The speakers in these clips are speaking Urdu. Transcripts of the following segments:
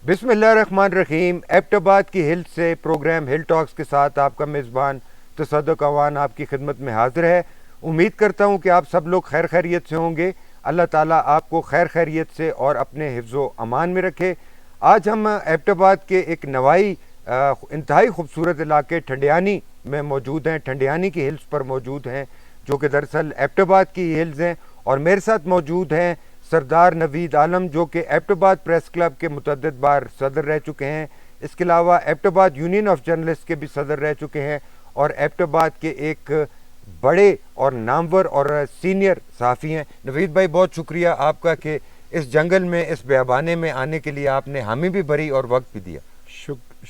بسم اللہ الرحمن الرحیم۔ ایبٹ آباد کی ہل سے پروگرام ہل ٹاکس کے ساتھ آپ کا میزبان تصدق اوان آپ کی خدمت میں حاضر ہے۔ امید کرتا ہوں کہ آپ سب لوگ خیر خیریت سے ہوں گے۔ اللہ تعالیٰ آپ کو خیر خیریت سے اور اپنے حفظ و امان میں رکھے۔ آج ہم ایبٹ آباد کے ایک نوائی انتہائی خوبصورت علاقے ٹھنڈیانی میں موجود ہیں، ٹھنڈیانی کی ہلز پر موجود ہیں، جو کہ دراصل ایبٹ آباد کی ہلز ہیں، اور میرے ساتھ موجود ہیں سردار نوید عالم، جو کہ ایبٹ آباد پریس کلب کے متعدد بار صدر رہ چکے ہیں۔ اس کے علاوہ ایبٹ آباد یونین آف جرنلسٹ کے بھی صدر رہ چکے ہیں، اور ایبٹ آباد کے ایک بڑے اور نامور اور سینئر صحافی ہیں۔ نوید بھائی، بہت شکریہ آپ کا کہ اس جنگل میں، اس بیابانے میں آنے کے لیے آپ نے حامی بھی بھری اور وقت بھی دیا۔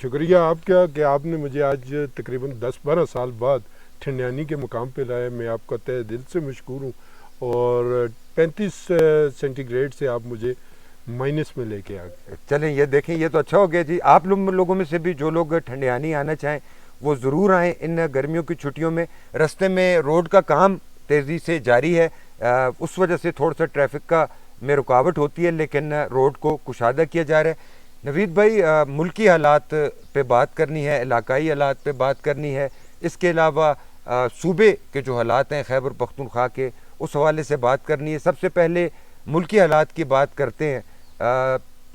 شکریہ آپ کا کہ آپ نے مجھے آج تقریباً 10-12 سال بعد ٹھنڈیانی کے مقام پہ لایا۔ میں آپ کا تہ دل سے مشکور ہوں، اور 35 سینٹی گریڈ سے آپ مجھے مائنس میں لے کے آ گئے۔ چلیں یہ دیکھیں، یہ تو اچھا ہو گیا جی۔ آپ لوگوں میں سے بھی جو لوگ ٹھنڈیانی آنا چاہیں وہ ضرور آئیں ان گرمیوں کی چھٹیوں میں۔ رستے میں روڈ کا کام تیزی سے جاری ہے، اس وجہ سے تھوڑا سا ٹریفک کا میں رکاوٹ ہوتی ہے، لیکن روڈ کو کشادہ کیا جا رہا ہے۔ نوید بھائی، ملکی حالات پہ بات کرنی ہے، علاقائی حالات پہ بات کرنی ہے، اس کے علاوہ صوبے کے جو حالات ہیں خیبر پختونخوا کے، اس حوالے سے بات کرنی ہے۔ سب سے پہلے ملکی حالات کی بات کرتے ہیں،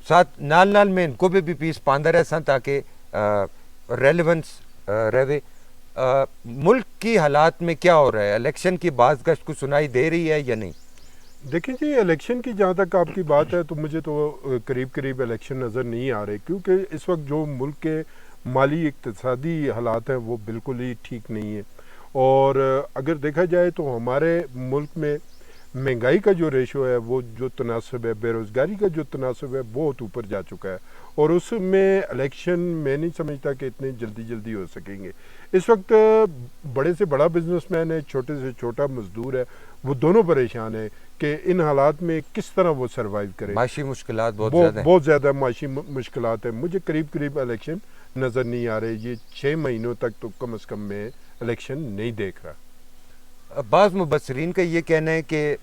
ساتھ نال میں ان کو بھی پیس پاندہ رہساں تاکہ ریلیونس رہے۔ ملک کی حالات میں کیا ہو رہا ہے؟ الیکشن کی باز گشت کو سنائی دے رہی ہے یا نہیں؟ دیکھیں جی، الیکشن کی جہاں تک آپ کی بات ہے تو مجھے تو قریب الیکشن نظر نہیں آ رہے، کیونکہ اس وقت جو ملک کے مالی اقتصادی حالات ہیں وہ بالکل ہی ٹھیک نہیں ہیں، اور اگر دیکھا جائے تو ہمارے ملک میں مہنگائی کا جو ریشو ہے، وہ جو تناسب ہے، بے روزگاری کا جو تناسب ہے، بہت اوپر جا چکا ہے، اور اس میں الیکشن میں نہیں سمجھتا کہ اتنے جلدی ہو سکیں گے۔ اس وقت بڑے سے بڑا بزنس مین ہے، چھوٹے سے چھوٹا مزدور ہے، وہ دونوں پریشان ہیں کہ ان حالات میں کس طرح وہ سروائیو کرے۔ معاشی مشکلات بہت زیادہ معاشی مشکلات ہیں۔ مجھے قریب الیکشن نظر نہیں آ رہے۔ یہ 6 مہینوں تک تو کم از کم میں الیکشن نہیں دیکھ رہا۔ بعض مبصرین کا یہ کہنا ہے کہ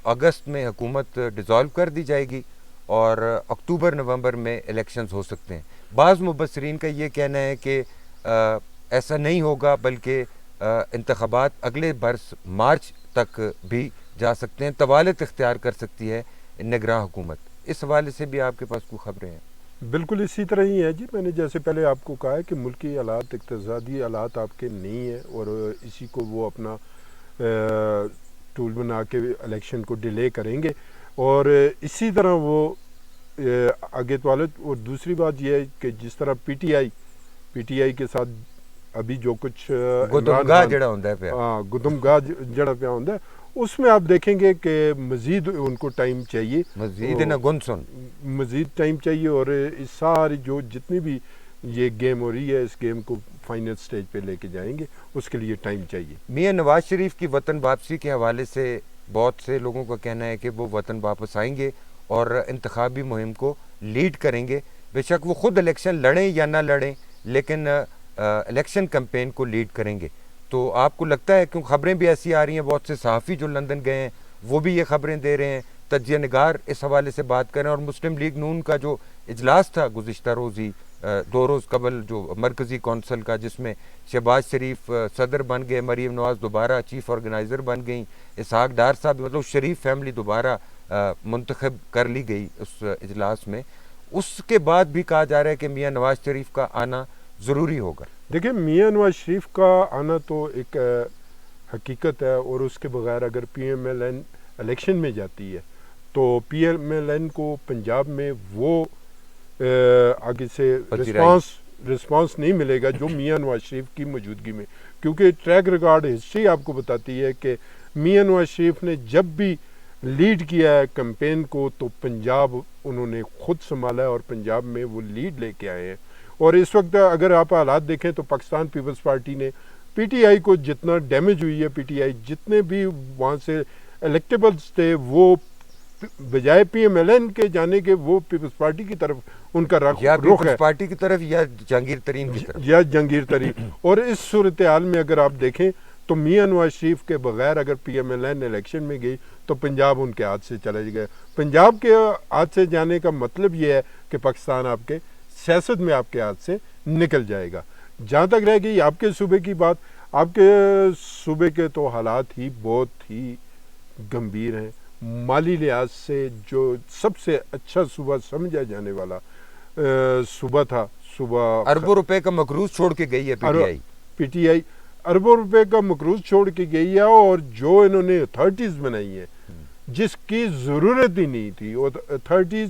اگست میں حکومت ڈیزالو کر دی جائے گی اور اکتوبر نومبر میں الیکشنز ہو سکتے ہیں۔ بعض مبصرین کا یہ کہنا ہے کہ ایسا نہیں ہوگا، بلکہ انتخابات اگلے برس مارچ تک بھی جا سکتے ہیں، طوالت اختیار کر سکتی ہے نگراں حکومت۔ اس حوالے سے بھی آپ کے پاس کوئی خبریں ہیں؟ بالکل اسی طرح ہی ہے جی۔ میں نے جیسے پہلے آپ کو کہا ہے کہ ملکی حالات، اقتصادی حالات آپ کے نہیں ہیں، اور اسی کو وہ اپنا ٹول بنا کے الیکشن کو ڈیلے کریں گے، اور اسی طرح وہ آگے طوالت۔ اور دوسری بات یہ ہے کہ جس طرح پی ٹی آئی کے ساتھ ابھی جو کچھ گدمگاہ جڑا ہوتا ہے پہ، گدمگاہ جڑا پہ ہوتا ہے، اس میں آپ دیکھیں گے کہ مزید ان کو ٹائم چاہیے، مزید ٹائم چاہیے، اور اس ساری جو جتنی بھی یہ گیم ہو رہی ہے، اس گیم کو فائنل سٹیج پہ لے کے جائیں گے، اس کے لیے ٹائم چاہیے۔ میاں نواز شریف کی وطن واپسی کے حوالے سے بہت سے لوگوں کا کہنا ہے کہ وہ وطن واپس آئیں گے اور انتخابی مہم کو لیڈ کریں گے۔ بے شک وہ خود الیکشن لڑیں یا نہ لڑیں، لیکن الیکشن کمپین کو لیڈ کریں گے۔ تو آپ کو لگتا ہے، کیوں خبریں بھی ایسی آ رہی ہیں، بہت سے صحافی جو لندن گئے ہیں وہ بھی یہ خبریں دے رہے ہیں، تجزیہ نگار اس حوالے سے بات کریں، اور مسلم لیگ نون کا جو اجلاس تھا گزشتہ روز ہی 2 روز قبل، جو مرکزی کونسل کا، جس میں شہباز شریف صدر بن گئے، مریم نواز دوبارہ چیف آرگنائزر بن گئیں، اسحاق ڈار صاحب، مطلب شریف فیملی دوبارہ منتخب کر لی گئی اس اجلاس میں، اس کے بعد بھی کہا جا رہا ہے کہ میاں نواز شریف کا آنا ضروری ہوگا۔ دیکھیں، میاں نواز شریف کا آنا تو ایک حقیقت ہے، اور اس کے بغیر اگر P M L N election میں جاتی ہے تو پی ایم ایل این کو پنجاب میں وہ آگے سے رسپانس نہیں ملے گا جو میاں نواز شریف کی موجودگی میں، کیونکہ ٹریک ریکارڈ ہسٹری آپ کو بتاتی ہے کہ میاں نواز شریف نے جب بھی لیڈ کیا ہے کمپین کو تو پنجاب انہوں نے خود سنبھالا ہے، اور پنجاب میں وہ لیڈ لے کے آئے ہیں۔ اور اس وقت اگر آپ حالات دیکھیں تو پاکستان پیپلز پارٹی نے پی ٹی آئی کو جتنا ڈیمیج ہوئی ہے، پی ٹی آئی جتنے بھی وہاں سے الیکٹیبلز تھے، وہ بجائے پی ایم ایل این کے جانے کے وہ پیپلز پارٹی کی طرف ان کا رخ ہے، پارٹی کی طرف یا جہانگیر ترین کی طرف، یا جہانگیر ترین۔ اور اس صورتحال میں اگر آپ دیکھیں تو میاں نواز شریف کے بغیر اگر P M L N election میں گئی تو پنجاب ان کے ہاتھ سے چلا گیا. پنجاب کے ہاتھ سے جانے کا مطلب یہ ہے کہ پاکستان آپ کے سیاست میں آپ کے ہاتھ سے نکل جائے گا. جہاں تک رہ گئی آپ کے صوبے کی بات, آپ کے صوبے کے تو حالات ہی بہت ہی گمبھیر ہیں. مالی لحاظ سے جو سب سے اچھا صوبہ سمجھا جانے والا صوبہ تھا, صوبہ اربوں روپے کا مقروض چھوڑ کے گئی ہے پی ٹی آئی, اربوں روپے کا مقروض چھوڑ کے گئی ہے, اور جو انہوں نے اتھارٹیز بنائی ہیں جس کی ضرورت ہی نہیں تھی, اور اتھارٹیز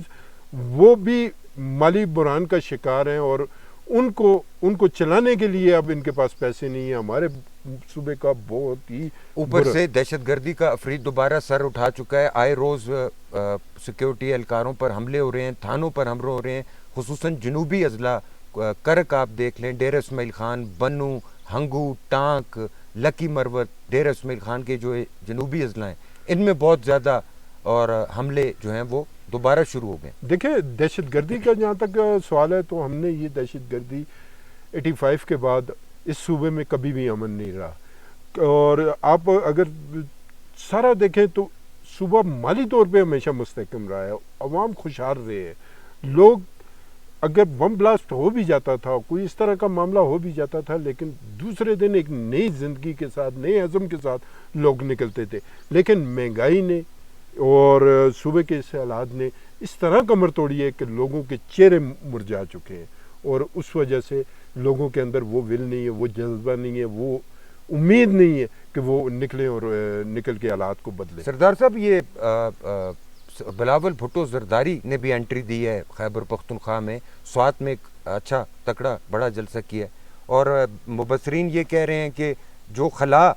وہ بھی مالی بحران کا شکار ہیں, اور ان کو چلانے کے لیے اب ان کے پاس پیسے نہیں ہیں. ہمارے صوبے کا بہت ہی اوپر سے دہشت گردی کا افرید دوبارہ سر اٹھا چکا ہے. آئے روز سیکیورٹی اہلکاروں پر حملے ہو رہے ہیں, تھانوں پر حملے ہو رہے ہیں, خصوصاً جنوبی اضلاع کرک آپ دیکھ لیں, ڈیرہ اسماعیل خان, بنو, ہنگو, ٹانک, لکی مروت, ڈیرہ اسماعیل خان کے جو جنوبی اضلاع ہیں ان میں بہت زیادہ اور حملے جو ہیں وہ دوبارہ شروع ہو گئے. دیکھیں دہشت گردی کا جہاں تک سوال ہے تو ہم نے یہ دہشت گردی 85 کے بعد اس صوبے میں کبھی بھی امن نہیں رہا, اور آپ اگر سارا دیکھیں تو صوبہ مالی طور پہ ہمیشہ مستحکم رہا ہے, عوام خوشحال رہے ہیں. لوگ اگر بم بلاسٹ ہو بھی جاتا تھا, کوئی اس طرح کا معاملہ ہو بھی جاتا تھا, لیکن دوسرے دن ایک نئی زندگی کے ساتھ, نئے عزم کے ساتھ لوگ نکلتے تھے. لیکن مہنگائی نے اور صوبے کے اس حالات نے اس طرح کمر توڑی ہے کہ لوگوں کے چہرے مرجھا چکے ہیں, اور اس وجہ سے لوگوں کے اندر وہ ول نہیں ہے, وہ جذبہ نہیں ہے, وہ امید نہیں ہے کہ وہ نکلیں اور نکل کے حالات کو بدلیں. سردار صاحب, یہ بلاول بھٹو زرداری نے بھی انٹری دی ہے خیبر پختونخوا میں, سوات میں ایک اچھا تکڑا بڑا جلسہ کیا ہے, اور مبصرین یہ کہہ رہے ہیں کہ جو خلا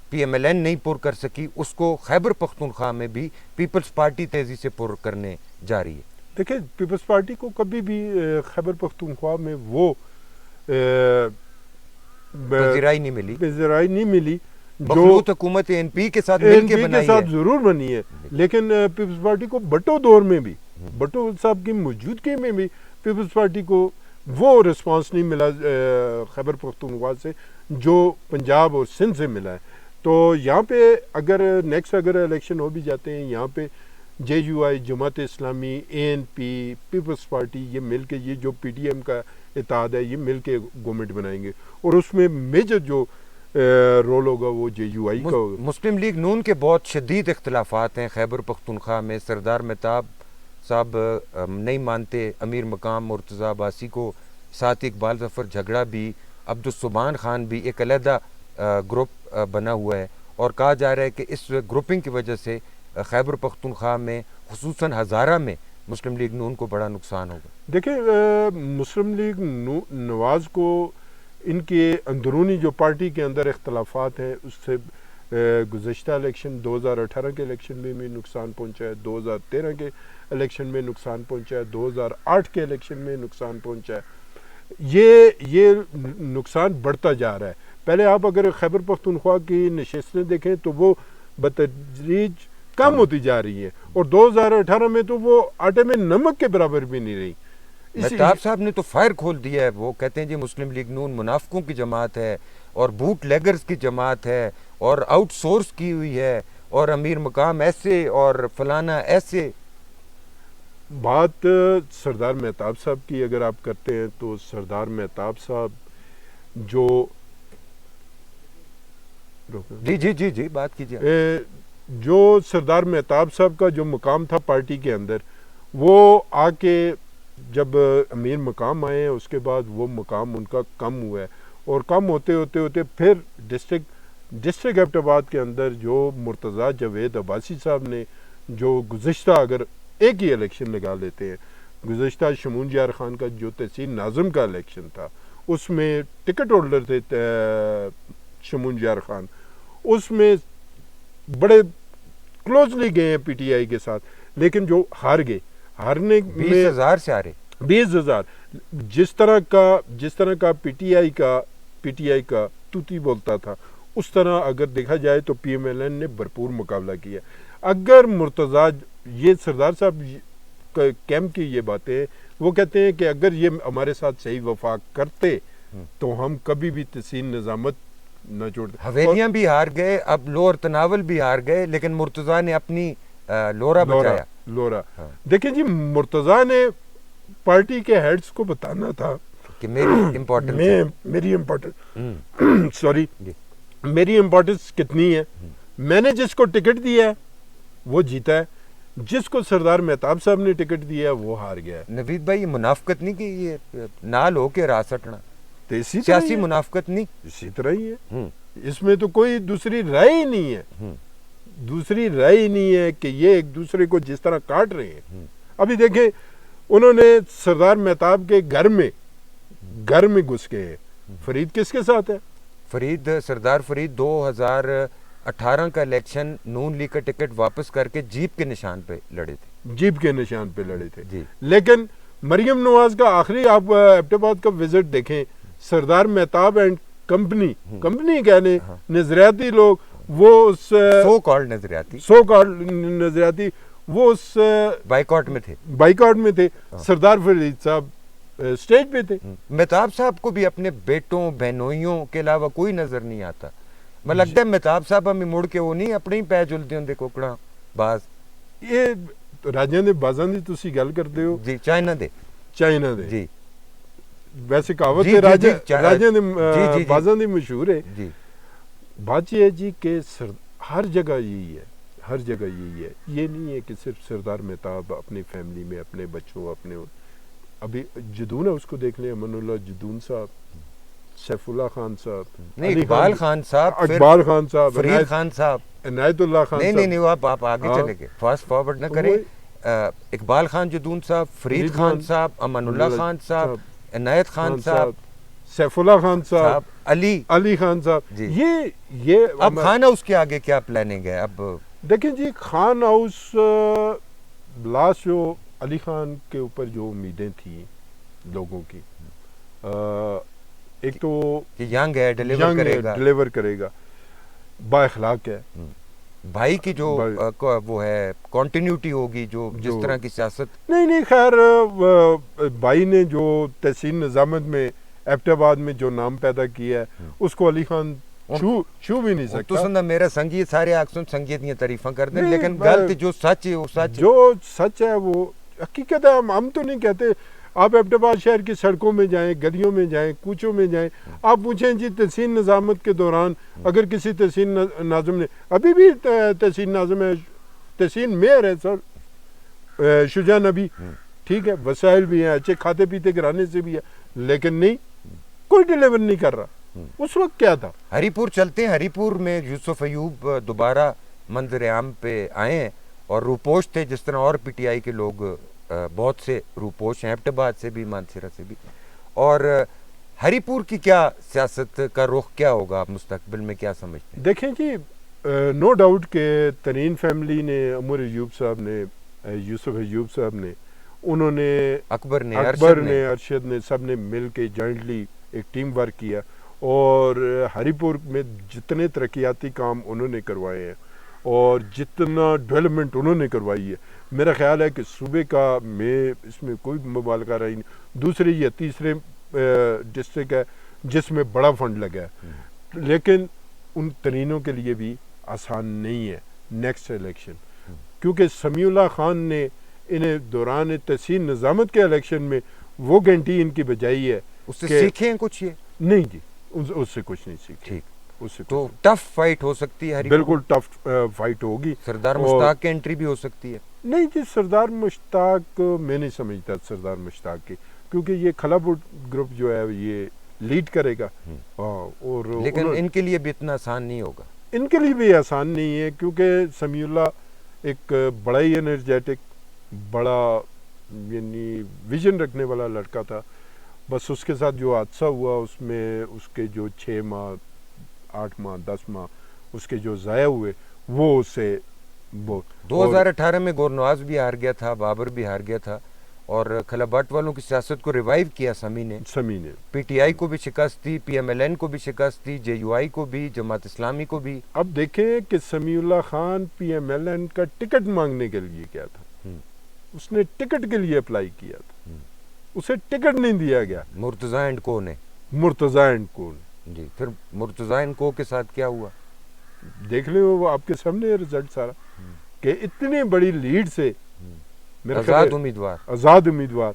پی ایم ایل این نہیں پر کر سکی اس کو خیبر پختونخوا میں بھی پیپلز پارٹی تیزی سے پر کرنے جا رہی ہے. دیکھیں پیپلز پارٹی کو کبھی بھی خیبر پختونخوا میں وہ پذیرائی نہیں ملی مخلوط حکومت این پی کے ساتھ مل کے بنائی ہے, ضرور بنی ہے, لیکن پیپلز پارٹی کو بٹو دور میں بھی, بٹو صاحب کی موجودگی میں بھی پیپلز پارٹی کو وہ رسپانس نہیں ملا خیبر پختونخوا سے جو پنجاب اور سندھ سے ملا ہے. تو یہاں پہ اگر نیکسٹ اگر الیکشن ہو بھی جاتے ہیں, یہاں پہ جے you I, Jamaat Islami, a N P, Peoples party, یہ مل کے, یہ جو پی ٹی ایم کا اتحاد ہے, یہ مل کے گورنمنٹ بنائیں گے, اور اس میں میجر جو رول ہوگا وہ جے یو آئی کا ہوگا. مسلم لیگ نون کے بہت شدید اختلافات ہیں خیبر پختونخوا میں. سردار مہتاب صاحب نہیں مانتے امیر مقام مرتضیٰ عباسی کو, ساتھ اقبال ظفر جھگڑا بھی, عبدالسبحان خان بھی, ایک علیحدہ گروپ بنا ہوا ہے, اور کہا جا رہا ہے کہ اس گروپنگ کی وجہ سے خیبر پختونخوا میں خصوصاً ہزارہ میں مسلم لیگ نون کو بڑا نقصان ہوگا. دیکھیں مسلم لیگ نواز کو ان کے اندرونی جو پارٹی کے اندر اختلافات ہیں اس سے گزشتہ الیکشن 2018 کے الیکشن میں بھی نقصان پہنچا ہے, 2013 کے الیکشن میں نقصان پہنچا ہے, 2008 کے الیکشن میں نقصان پہنچا ہے. یہ نقصان بڑھتا جا رہا ہے. پہلے آپ اگر خیبر پختونخوا کی نشستیں دیکھیں تو وہ بتدریج کم ہوتی جا رہی ہیں, اور 2018 میں تو وہ آٹے میں نمک کے برابر بھی نہیں رہی. مہتاب صاحب نے تو فائر کھول دیا ہے, وہ کہتے ہیں جی مسلم لیگ نون منافقوں کی جماعت ہے, اور بوٹ لیگرز کی جماعت ہے, اور آؤٹ سورس کی ہوئی ہے, اور امیر مقام ایسے اور فلانا ایسے. بات سردار مہتاب صاحب کی اگر آپ کرتے ہیں تو سردار مہتاب صاحب جو جی بات کیجیے. جو سردار مہتاب صاحب کا جو مقام تھا پارٹی کے اندر, وہ آ کے جب امیر مقام آئے ہیں اس کے بعد وہ مقام ان کا کم ہوا ہے, اور کم ہوتے پھر ڈسٹرکٹ ایبٹ آباد کے اندر جو مرتضیٰ جاوید عباسی صاحب نے جو گزشتہ اگر ایک ہی الیکشن لگا لیتے ہیں, گزشتہ شمون جار خان کا جو تحصیل ناظم کا الیکشن تھا اس میں ٹکٹ ہولڈر تھے شمون جار خان, اس میں بڑے کلوزلی گئے ہیں پی ٹی آئی کے ساتھ, لیکن جو ہارنے 20,000 سے 20,000 جس طرح کا پی ٹی آئی کا توتی بولتا تھا, اس طرح اگر دیکھا جائے تو پی ایم ایل این نے بھرپور مقابلہ کیا. اگر مرتضیٰ, یہ سردار صاحب کیمپ کی یہ باتیں, وہ کہتے ہیں کہ اگر یہ ہمارے ساتھ صحیح وفاق کرتے تو ہم کبھی بھی تحسین نظامت نہ چھوڑتے. حویلیاں بھی ہار گئے, اب لور تناول بھی ہار گئے, لیکن مرتضیٰ نے اپنی لورا بچایا. لورا دیکھیں جی, مرتضیٰ نے پارٹی کے ہیڈز کو بتانا تھا کہ میری امپورٹنس سوری میری امپورٹنس کتنی ہے. میں نے جس کو ٹکٹ دیا ہے وہ جیتا ہے, جس کو سردار مہتاب صاحب نے ٹکٹ دیا ہے وہ ہار گیا ہے. نوید بھائی, یہ منافقت نہیں کہ یہ نال ہو کے راہ سٹنا, تو اسی طرح سیاسی منافقت نہیں, اسی طرح ہی ہے. اس میں تو کوئی دوسری رائے ہی نہیں ہے, دوسری رائے ہی نہیں ہے کہ یہ ایک دوسرے کو جس طرح کاٹ رہے ہیں. ابھی دیکھیں انہوں نے سردار مہتاب کے گھر میں گھس گئے. فرید کس کے ساتھ ہے؟ فرید, سردار فرید 2018 کا الیکشن نون لیگ کا ٹکٹ واپس کر کے جیپ کے نشان پہ لڑے تھے. جیپ کے نشان پہ لڑے تھے جی. لیکن مریم نواز کا آخری آپ ایبٹ آباد کا وزٹ دیکھیں, سردار مہتاب اینڈ کمپنی کہنے نظریاتی لوگ, وہ اس سو کالڈ نظریاتی وہ اس بائیکاٹ میں تھے. سردار فرید صاحب اسٹیج پہ تھے. مہتاب صاحب کو بھی اپنے بیٹوں بہنوئیوں کے علاوہ کوئی نظر نہیں آتا. میں لگتا ہے مہتاب صاحب ہمیں مڑ کے وہ نہیں اپنے ہی پے جلدے ہوں کوکڑا باز. یہ راجاں دے بازاں دی تسی گل کرتے ہو جی, چائنا دے جی. ویسے کہاوت راجاں دے بازاں دی مشہور ہے جی. بات یہ ہے جی کہ ہر جگہ یہی ہے. یہ نہیں ہے کہ صرف سردار مہتاب اپنی فیملی میں اپنے بچوں اپنے, ابھی جدون ہے اس کو دیکھ لیں, امن اللہ جدون صاحب, سیف اللہ خان صاحب, اقبال خان صاحب, فرید خان صاحب, عنایت اللہ خان صاحب. نہیں آپ آگے چلے گئے, فاسٹ فارورڈ نہ کریں. اقبال خان جدون صاحب, فرید خان صاحب, امن اللہ خان صاحب, عنایت خان صاحب, سیف اللہ خان صاحب, علی خان صاحب. یہ اب خان ہاؤس کے آگے کیا پلاننگ ہے؟ اب دیکھیں جی, خان ہاؤس لاسٹ جو علی خان کے اوپر جو امیدیں تھیں لوگوں کی, ایک تو ینگ ہے, ڈیلیور کرے گا, با اخلاق ہے, بھائی کی جو وہ ہے کنٹینیوٹی ہوگی, جو جس طرح کی سیاست. نہیں خیر, بھائی نے جو تحسین نظامت میں ایبٹ آباد میں جو نام پیدا کیا ہے اس کو علی خان چھو بھی نہیں سکتا. تو سننا میرا سنگیت سارے آکسن سنگیت نہیں تعریفاں کر دیں, لیکن غلط جو سچ ہے وہ سچ, جو سچ ہے وہ حقیقت ہے. ہم تو نہیں کہتے. آپ ایبٹ آباد شہر کی سڑکوں میں جائیں, گلیوں میں جائیں, کوچوں میں جائیں, آپ پوچھیں جی تحسین نظامت کے دوران اگر کسی تحسین ناظم نے, ابھی بھی تحسین ناظم ہے, تحسین میئر ہے سر شجاع نبی, ٹھیک ہے, وسائل بھی ہیں, اچھے کھاتے پیتے گھرانے سے بھی ہے, لیکن نہیں, کوئی ڈیلیور نہیں کر رہا. اس وقت کیا تھا؟ ہری پور چلتے ہیں. ہری پور میں یوسف ایوب دوبارہ منظر عام پہ آئے ہیں اور روپوش تھے, جس طرح اور پی ٹی آئی کے لوگ بہت سے روپوش ہیں, ایبٹ آباد سے بھی, مانسہرہ سے بھی. اور ہری پور کی کیا سیاست کا رخ کیا ہوگا, آپ مستقبل میں کیا سمجھتے ہیں؟ دیکھیں جی, نو ڈاؤٹ کہ ترین فیملی نے, عمر ایوب صاحب نے, یوسف ایوب صاحب نے, انہوں نے, اکبر نے, ارشد نے, سب نے مل کے جوائنٹلی ایک ٹیم ورک کیا, اور ہری پور میں جتنے ترقیاتی کام انہوں نے کروائے ہیں اور جتنا ڈیولپمنٹ انہوں نے کروائی ہے, میرا خیال ہے کہ صوبے کا, میں اس میں کوئی مبالغہ رہی نہیں, دوسرے یا تیسرے ڈسٹرکٹ ہے جس میں بڑا فنڈ لگا ہے. لیکن ان ترینوں کے لیے بھی آسان نہیں ہے نیکسٹ الیکشن, کیونکہ سمیع اللہ خان نے انہیں دوران تحسین نظامت کے الیکشن میں وہ گھنٹی ان کی بجائی ہے. اس سے سیکھیں ہیں کچھ؟ یہ نہیں جی, اس سے کچھ نہیں سیکھیں. ٹھیک, تو ٹف فائٹ ہو سکتی ہے. بالکل ٹف فائٹ ہوگی. سردار مشتاق کی انٹری بھی ہو سکتی ہے. نہیں جی, سردار مشتاق میں نہیں سمجھتا سردار مشتاق کی, کیونکہ یہ کھلا پور گروپ جو ہے یہ لیڈ کرے گا, اور لیکن ان کے لیے بھی اتنا آسان نہیں ہوگا. ان کے لیے بھی آسان نہیں ہے, کیونکہ سمیع اللہ ایک بڑا ہی انرجیٹک, بڑا یعنی ویژن رکھنے والا لڑکا تھا. بس اس کے ساتھ جو حادثہ ہوا اس میں اس کے جو 6 ماہ 8 ماہ 10 ماہ اس کے جو ضائع ہوئے, وہ اسے 2018 میں گورنواز بھی ہار گیا تھا, بابر بھی ہار گیا تھا, اور کھلا بٹ والوں کی سیاست کو ریوائیو کیا سمی نے. پی ٹی آئی کو بھی شکست دی, پی ایم ایل این کو بھی شکست دی, جے یو آئی کو بھی, جماعت اسلامی کو بھی. اب دیکھیں کہ Samiullah Khan P M L N کا ٹکٹ مانگنے کے لیے کیا تھا, اس نے ٹکٹ کے لیے اپلائی کیا تھا, اسے ٹکٹ نہیں دیا گیا. مرتضیٰ اینڈ کو نے, مرتضیٰ اینڈ کو نے جی پھر مرتضیٰ کو کے ساتھ کیا ہوا؟ دیکھ لیں وہ آپ کے سامنے رزلٹ سارا کہ اتنی بڑی لیڈ سے آزاد امیدوار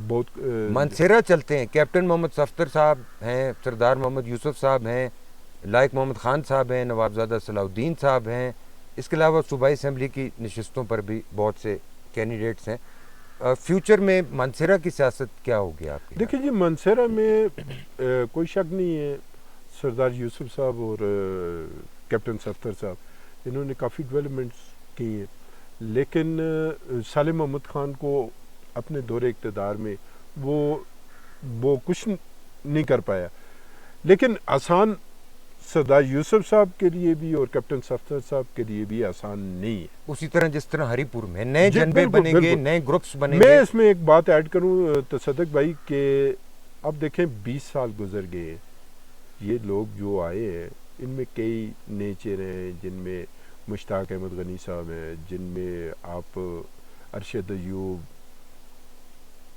بہت منصیرہ چلتے ہیں. کیپٹن محمد صفدر صاحب ہیں, سردار محمد یوسف صاحب ہیں, لائق محمد خان صاحب ہیں, نوابزادہ صلاح الدین صاحب ہیں. اس کے علاوہ صوبائی اسمبلی کی نشستوں پر بھی بہت سے کینڈیڈیٹس ہیں. فیوچر میں منصیرہ کی سیاست کیا ہوگی آپ کی؟ دیکھیں جی منصیرہ میں کوئی شک نہیں ہے, سردار یوسف صاحب اور کیپٹن صفدر صاحب انہوں نے کافی ڈیولپمنٹس کی ہیں, لیکن صالح محمد خان کو اپنے دور اقتدار میں وہ کچھ نہیں کر پایا. لیکن آسان سردار یوسف صاحب کے لیے بھی اور کیپٹن صفدر صاحب کے لیے بھی آسان نہیں ہے. اسی طرح جس طرح ہری پور میں نئے جنبے بنیں گے, نئے گروپس بنیں گے. میں اس میں ایک بات ایڈ کروں تصدق بھائی کہ اب دیکھیں 20 سال گزر گئے ہیں, یہ لوگ جو آئے ہیں ان میں کئی نئے چہرے ہیں, جن میں مشتاق احمد غنی صاحب ہیں, جن میں آپ ارشد ایوب,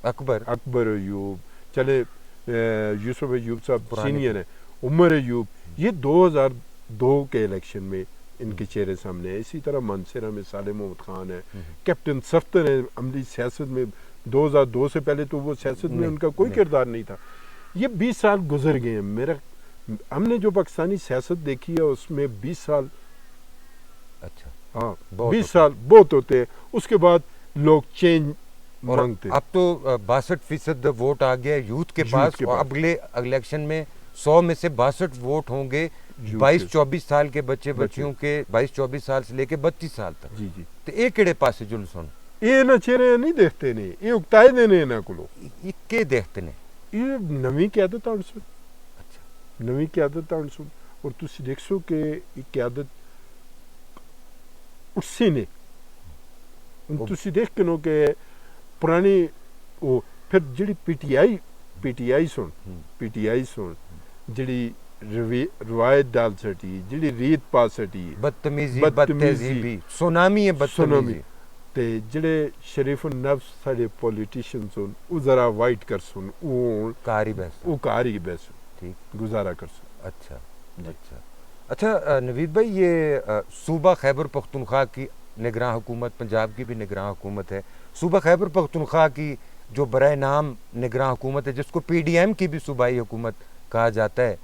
اکبر ایوب, چلے یوسف ایوب صاحب سینئر ہیں, عمر ایوب, یہ 2002 کے الیکشن میں ان کے چہرے سامنے ہیں. اسی طرح منصیرہ میں صالح محمد خان ہے, کیپٹن صفدر ہیں, عملی سیاست میں 2002 سے پہلے تو وہ سیاست میں ان کا کوئی کردار نہیں تھا. یہ 20 سال گزر گئے ہیں. ہم نے جو پاکستانی سیاست دیکھی ہے اس میں 20 سال, اچھا ہاں 20 سال بہت ہوتے ہیں. اس کے بعد لوگ چینج مانگتے. اب تو 62% ووٹ آ گیا یوتھ کے پاس, اور اگلے الیکشن میں 100 میں سے 62 ووٹ ہوں گے 22-24 سال کے بچیوں کے, 22-24 سال سے لے کے 32 سال تک. جی جی تو ایک کیڑے پاسے جل سن یہ نہ چہرے نہیں دیکھتے نے, یہ اکتائے دینے نہ کلو یہ کے دیکھتے نے, یہ نویں قیادت آن سن, نویں قیادت آن سن, اور تسی دیکھ سو کہ یہ قیادت اس سے نے تسی دیکھ کے نو کہ پرانی وہ پھر جڑی پی ٹی آئی سن جڑی روایت ڈال سٹی, جڑی ریت پا سٹی, بدتمیزی بدتہذیبی, سونامی ہے بدتمیزی, تے جڑے شریف النفس سارے پولیٹیشن سن او ذرا وائٹ کر سن, او کاری بس ٹھیک گزارا کر سن. اچھا نوید بھائی, یہ صوبہ خیبر پختونخوا کی نگراں حکومت, پنجاب کی بھی نگراں حکومت ہے, صوبہ خیبر پختونخوا کی جو برائے نام نگراں حکومت ہے, جس کو پی ڈی ایم کی بھی صوبائی حکومت کہا جاتا ہے,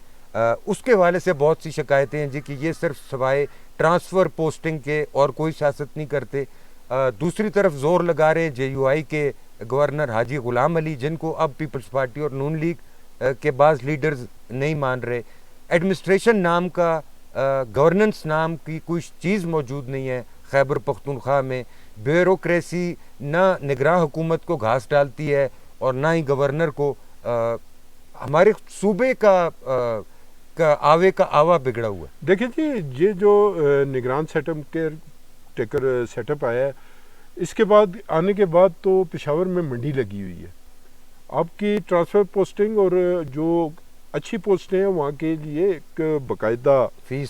اس کے حوالے سے بہت سی شکایتیں ہیں جی کہ یہ صرف سوائے ٹرانسفر پوسٹنگ کے اور کوئی سیاست نہیں کرتے. دوسری طرف زور لگا رہے جے یو آئی کے گورنر حاجی غلام علی, جن کو اب پیپلز پارٹی اور نون لیگ کے بعض لیڈرز نہیں مان رہے. ایڈمنسٹریشن نام کا, گورننس نام کی کوئی چیز موجود نہیں ہے خیبر پختونخوا میں. بیوروکریسی نہ نگراں حکومت کو گھاس ڈالتی ہے اور نہ ہی گورنر کو. ہمارے صوبے کا آوے کا آوا بگڑا ہوا ہے. دیکھیں جی یہ جو نگران set up caretaker set up آیا ہے, اس کے بعد آنے کے بعد تو پشاور میں منڈی لگی ہوئی ہے. آپ کی ٹرانسفر پوسٹنگ اور جو اچھی پوسٹیں ہیں وہاں کے لیے ایک باقاعدہ فیس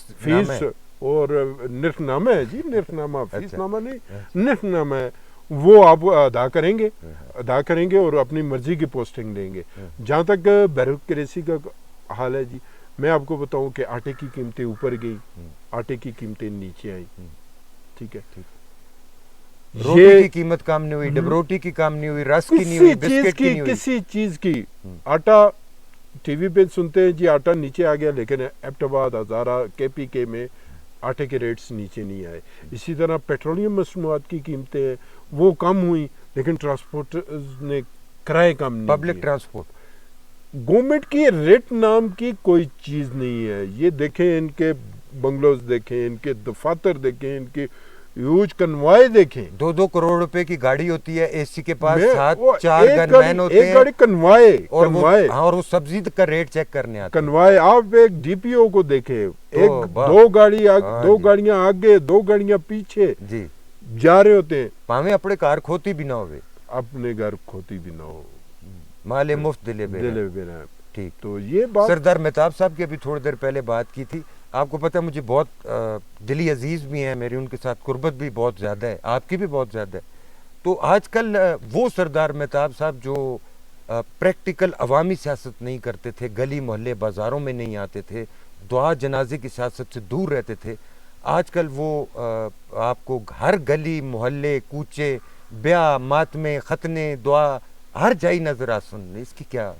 اور نرخ نامہ ہے جی, نرخ نامہ, فیس نامہ نہیں, نرخ نامہ ہے, وہ آپ ادا کریں گے اور اپنی مرضی کی پوسٹنگ لیں گے. جہاں تک بیوروکریسی کا حال ہے جی, میں آپ کو بتاؤں کہ آٹے کی قیمتیں اوپر گئی, آٹے کی قیمتیں نیچے آئیں, ٹھیک ہے, روٹی کی قیمت کم نہیں ہوئی, ڈب روٹی کی کم نہیں ہوئی, رس کی نہیں ہوئی, بسکٹ کی نہیں ہوئی, کسی چیز کی. آٹا ٹی وی پہ سنتے ہیں جی آٹا نیچے آ گیا, لیکن ایبٹ آباد, ہزارہ, کے پی کے میں آٹے کے ریٹس نیچے نہیں آئے. اسی طرح پیٹرولیم مصنوعات کی قیمتیں وہ کم ہوئیں, لیکن ٹرانسپورٹ نے کرائے کم نہیں, پبلک ٹرانسپورٹ گورنمنٹ کی ریٹ نام کی کوئی چیز نہیں ہے. یہ دیکھیں ان کے بنگلوز دیکھیں, ان کے دفاتر دیکھیں, ان کے ہیوج کنوائے دیکھیں. 2 کروڑ روپے کی گاڑی ہوتی ہے, اے سی کے پاس 4 گن مین ہوتے ہیں, ایک گاڑی کنوائے اور وہ سبزی کا ریٹ چیک کرنے آتے ہیں. کنوائے آپ ایک ڈی پی او کو دیکھیں, دو گاڑیاں آگے 2 گاڑیاں پیچھے جی جا رہے ہوتے ہیں. پاویں اپنے کار کھوتی بھی نہ ہوئے, اپنے گھر کھوتی بھی نہ ہو, مالے مفت دلے بے. ٹھیک, تو یہ بات سردار مہتاب صاحب کی ابھی تھوڑی دیر پہلے بات کی تھی. آپ کو پتہ ہے مجھے بہت دلی عزیز بھی ہیں, میری ان کے ساتھ قربت بھی بہت زیادہ ہے, آپ کی بھی بہت زیادہ ہے. تو آج کل وہ سردار مہتاب صاحب جو پریکٹیکل عوامی سیاست نہیں کرتے تھے، گلی محلے بازاروں میں نہیں آتے تھے، دعا جنازے کی سیاست سے دور رہتے تھے. آج کل وہ آپ کو ہر گلی محلے کوچے بیاہ ماتمے ختنے دعا ہر جائی نظر آ سن. اس کی کیا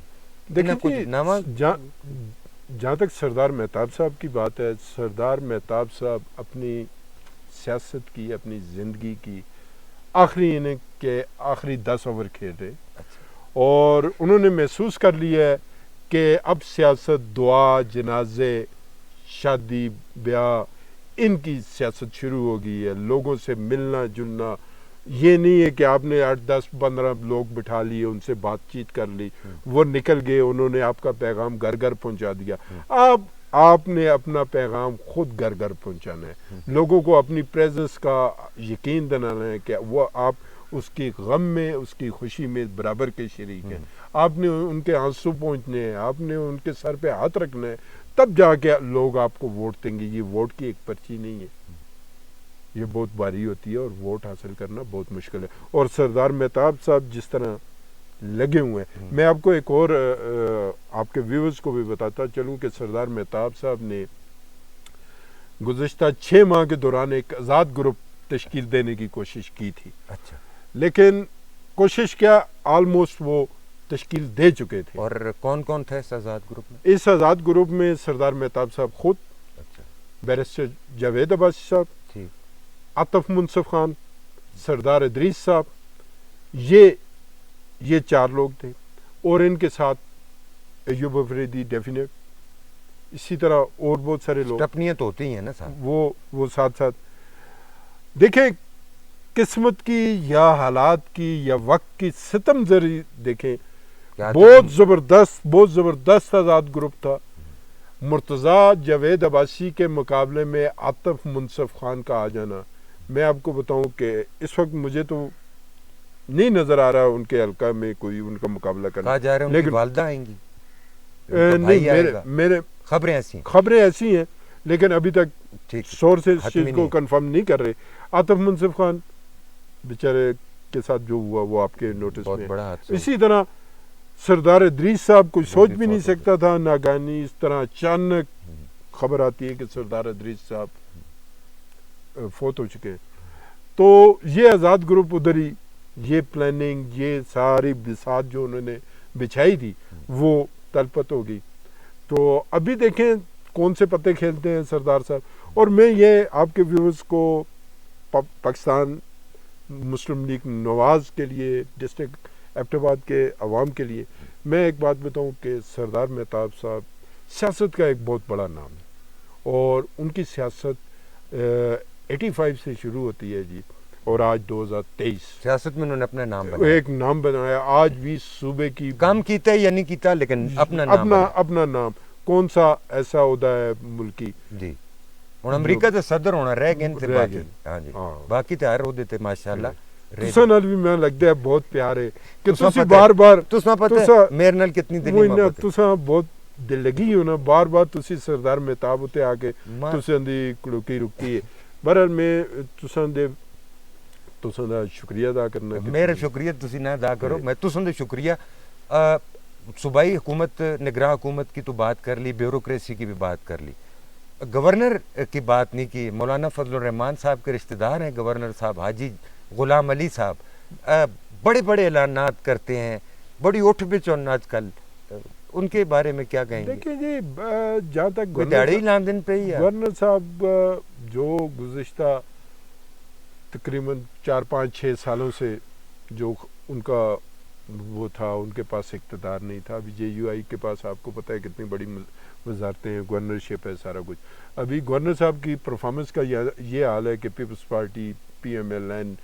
دیکھیں کچھ نامہ جہاں تک سردار مہتاب صاحب کی بات ہے، سردار مہتاب صاحب اپنی سیاست کی، اپنی زندگی کی آخری اننگ کے آخری 10 اوور کھیل رہے، اور انہوں نے محسوس کر لیا ہے کہ اب سیاست دعا جنازے شادی بیاہ ان کی سیاست شروع ہو گئی ہے. لوگوں سے ملنا جلنا، یہ نہیں ہے کہ آپ نے 8 10 15 لوگ بٹھا لیے، ان سے بات چیت کر لی، وہ نکل گئے، انہوں نے آپ کا پیغام گھر گھر پہنچا دیا. آپ نے اپنا پیغام خود گھر گھر پہنچانا ہے، لوگوں کو اپنی پریزنس کا یقین دلانا ہے کہ وہ آپ اس کی غم میں اس کی خوشی میں برابر کے شریک ہیں. آپ نے ان کے آنسو پہنچنے ہیں، آپ نے ان کے سر پہ ہاتھ رکھنا ہے، تب جا کے لوگ آپ کو ووٹ دیں گے. یہ ووٹ کی ایک پرچی نہیں ہے، یہ بہت بھاری ہوتی ہے اور ووٹ حاصل کرنا بہت مشکل ہے. اور سردار مہتاب صاحب جس طرح لگے ہوئے ہیں، میں آپ کو ایک اور آپ کے ویورز کو بھی بتاتا چلوں کہ سردار مہتاب صاحب نے گزشتہ 6 ماہ کے دوران ایک آزاد گروپ تشکیل دینے کی کوشش کی تھی. اچھا، لیکن کوشش کیا آلموسٹ وہ تشکیل دے چکے تھے. اور کون کون تھے اس آزاد گروپ میں؟ اس آزاد گروپ میں سردار مہتاب صاحب خود، بیرسٹر جاوید عباسی صاحب، عاطف منصف خان، سردار ادریس صاحب، یہ 4 لوگ تھے. اور ان کے ساتھ ایوب افریدی ڈیفینیٹ، اسی طرح اور بہت سارے لوگ. ٹپنیاں تو ہوتی ہیں نا صاحب. وہ ساتھ ساتھ دیکھیں قسمت کی یا حالات کی یا وقت کی ستم زری دیکھیں، بہت زبردست آزاد گروپ تھا. مرتضیٰ جاوید عباسی کے مقابلے میں عاطف منصف خان کا آ جانا، میں آپ کو بتاؤں کہ اس وقت مجھے تو نہیں نظر آ رہا ان کے حلقہ میں کوئی ان کا مقابلہ کرنا. کہا جا رہا ہے ان کی والدہ آئیں گی، نہیں، میرے خبریں ایسی ہیں، لیکن ابھی تک سورس اس چیز کو کنفرم نہیں کر رہے. عاطف منصف خان بیچارے کے ساتھ جو ہوا وہ آپ کے نوٹس میں. اسی طرح سردار ادریس صاحب کوئی سوچ بھی نہیں سکتا تھا، ناگہانی اس طرح اچانک خبر آتی ہے کہ سردار ادریس صاحب فوت ہو چکے. تو یہ آزاد گروپ ادھر ہی، یہ پلاننگ، یہ ساری بساط جو انہوں نے بچھائی تھی وہ تلپت ہو گئی. تو ابھی دیکھیں کون سے پتے کھیلتے ہیں سردار صاحب. اور میں یہ آپ کے ویورز کو پاکستان مسلم لیگ نواز کے لیے، ڈسٹرکٹ ایبٹ آباد کے عوام کے لیے میں ایک بات بتاؤں کہ سردار مہتاب صاحب سیاست کا ایک بہت بڑا نام ہے، اور ان کی سیاست 85 سے شروع ہوتی ہے جی، اور آج 2023 سیاست میں انہوں نے اپنا نام بنایا، ایک نام بنایا. آج بھی صوبے کی کام کیتا ہے یا نہیں کیتا، لیکن اپنا نام کون سا ایسا عہدہ ہے ملکی جی. ہوں امریکہ تے صدر ہونا رہ گئے تے باقی، ہاں جی باقی تے ہر عہدے تے ماشاءاللہ تساں نال بھی میں لگدا ہے بہت پیار ہے کہ تسی بار بار تساں پتہ میرے نال کتنی دل محبت ہے، تساں بہت دل لگی ہو نا، بار بار تسی سردار مہتاب اتے آ کے تساں دی کڑوکی رکی ہے. بہرحال میں تساں دا شکریہ ادا کرنا. میرا شکریہ تسی نہ ادا کرو، میں تساں دا شکریہ. صوبائی حکومت نگراں حکومت کی تو بات کر لی، بیوروکریسی کی بھی بات کر لی، گورنر کی بات نہیں کی. مولانا فضل الرحمان صاحب کے رشتہ دار ہیں گورنر صاحب، حاجی غلام علی صاحب، بڑے بڑے اعلانات کرتے ہیں، بڑی اٹھ بچن آج کل. ان کے بارے میں کیا کہیں گے؟ دیکھیں جی، جہاں تک دیہڑی لان دن پہ ہی گورنر صاحب جو گزشتہ تقریباً 4 5 6 سالوں سے جو ان کا وہ تھا، ان کے پاس اقتدار نہیں تھا. ابھی جے یو آئی کے پاس آپ کو پتہ ہے کتنی بڑی وزارتیں ہیں، گورنرشپ ہے، سارا کچھ. ابھی گورنر صاحب کی پرفارمنس کا یہ حال ہے کہ Peoples Party, P M L N,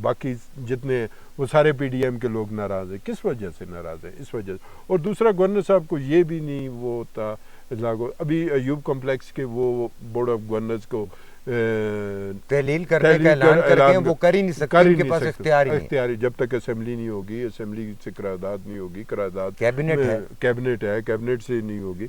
باقی جتنے وہ سارے پی ڈی ایم کے لوگ ناراض ہیں. کس وجہ سے ناراض ہیں؟ اس وجہ سے. اور دوسرا گورنر صاحب کو یہ بھی نہیں وہ ہوتا لاگو. ابھی ایوب کمپلیکس کے وہ بورڈ آف گورنرز کو تحلیل کرنے کا اعلان کر کے وہ کر ہی نہیں سکتے، ان کے پاس اختیار ہی نہیں. جب تک اسمبلی نہیں ہوگی، اسمبلی سے قرارداد نہیں ہوگی، قرارداد کیبنٹ ہے، کیبنٹ سے نہیں ہوگی،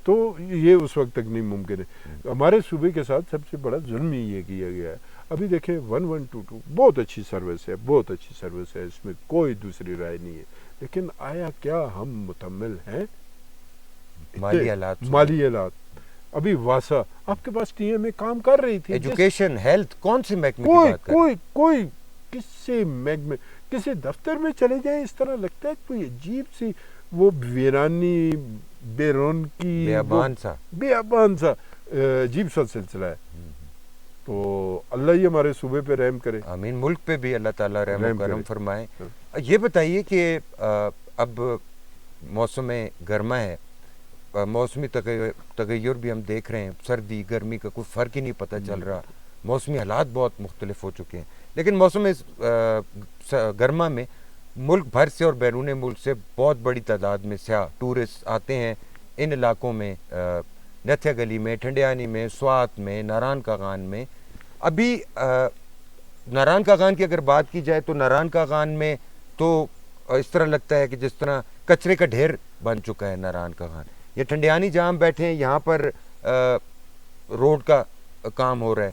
تو یہ اس وقت تک نہیں ممکن ہے. ہمارے صوبے کے ساتھ سب سے بڑا ظلم ہی یہ کیا گیا ہے. ابھی دیکھیں 1122 بہت اچھی سروس ہے، بہت اچھی سروس ہے، اس میں کوئی دوسری رائے نہیں ہے، لیکن آیا کیا ہم متحمل ہیں مالی حالات مالی حالات؟ ابھی واسا آپ کے پاس ٹی ایم اے کام کر رہی تھی، ایجوکیشن ہیلتھ کون سی محکمے کی بات کر رہے ہیں؟ کوئی کسی محکمے کسی دفتر میں چلے جائیں اس طرح لگتا ہے کوئی عجیب سی وہ ویرانی بے رونقی بیابان سا عجیب سا سلسلہ ہے. تو اللہ ہی ہمارے صوبے پہ رحم کرے، آمین. ملک پہ بھی اللہ تعالیٰ رحم و کرم فرمائے. یہ بتائیے کہ اب موسم گرما ہے، موسمی تغیر بھی ہم دیکھ رہے ہیں، سردی گرمی کا کوئی فرق ہی نہیں پتہ چل رہا، موسمی حالات بہت مختلف ہو چکے ہیں. لیکن موسم گرما میں ملک بھر سے اور بیرون ملک سے بہت بڑی تعداد میں سیاح ٹورسٹ آتے ہیں ان علاقوں میں، نتھیا گلی میں، ٹھنڈیانی میں، سوات میں، ناران کاغان میں. ابھی ناران کاغان کی اگر بات کی جائے تو ناران کاغان میں تو اس طرح لگتا ہے کہ جس طرح کچرے کا ڈھیر بن چکا ہے ناران کاغان. یہ ٹھنڈیانی جہاں ہم بیٹھے ہیں یہاں پر روڈ کا کام ہو رہا ہے.